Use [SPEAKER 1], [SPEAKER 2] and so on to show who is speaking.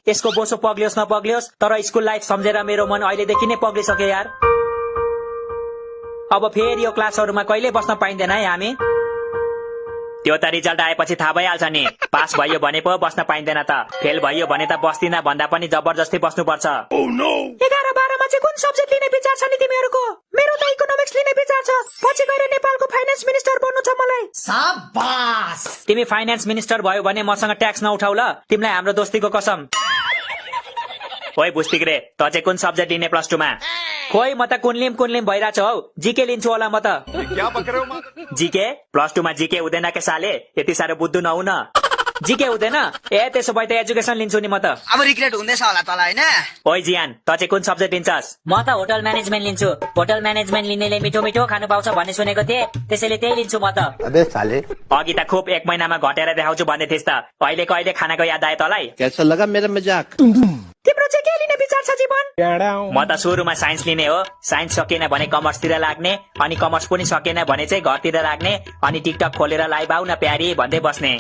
[SPEAKER 1] यसको बोसो पग्लियोस् नपग्लियोस् तर स्कुल लाइफ सम्झेर मेरो मन अहिलेदेखि नै पग्लिसक्यो यार। अब फेरि यो क्लासहरुमा कहिले बस्न पाइँदैन है हामी। त्यो त रिजल्ट आएपछि थाहा भइहाल्छ नि। पास भयो भने पो बस्न पाइँदैन त, फेल भयो भने त बस्दिन भन्दा पनि जबरजस्ती बस्नुपर्छ।
[SPEAKER 2] 11-12 मा चाहिँ कुन सब्जेक्ट लिने विचार छ नि तिमीहरुको? मेरो त इकोनोमिक्स लिने विचार छ। पछि गएर नेपालको फाइनान्स मिनिस्टर बन्नु छ मलाई।
[SPEAKER 3] शाबास।
[SPEAKER 1] तिमी फाइनान्स मिनिस्टर भयो भने मसँग ट्याक्स नउठाउ ल, तिमीलाई हाम्रो दोस्तीको कसम। ओइ बुस्तिक रे, त चाहिँ कुन सब्जेक्ट लिने प्लस 2 मा? खोइ म त कुनलिम भइरहेछ हौ। जीके लिन्छु होला म त। जीके प्लस 2 मा जीके हुँदैन के साले, यति साह्रो बुद्धु नहुँ न। जीके हुँदैन? ए त्यसो भए त एजुकेसन लिन्छु नि म त।
[SPEAKER 3] अब रिग्रेट हुँदैछ होला तँलाई हैन?
[SPEAKER 1] ओइ जियान, त चाहिँ कुन सब्जेक्ट लिन्छस्?
[SPEAKER 4] म त होटल म्यानेजमेन्ट लिन्छु। होटल म्यानेजमेन्ट लिनेले मिठो मिठो खानु पाउँछ भन्ने सुनेको थिएँ, त्यसैले त्यही लिन्छु म त।
[SPEAKER 5] अबे साले,
[SPEAKER 1] अघि त खुब 1 महिनामा घटेर देखाउँछु भन्दै थिइस् त, अहिले कहिले खानाको याद आयो तँलाई?
[SPEAKER 5] कैसा लगा मेरा मजाक?
[SPEAKER 2] तिम्रो चाहिँ के लिने विचार छ जीवन?
[SPEAKER 1] म त सुरुमा साइन्स लिने हो। साइन्स सकेन भने कमर्सतिर लाग्ने, अनि कमर्स पनि सकेन भने चाहिँ घरतिर लाग्ने, अनि टिकटक खोलेर लाइभ आउ न प्यारी भन्दै बस्ने।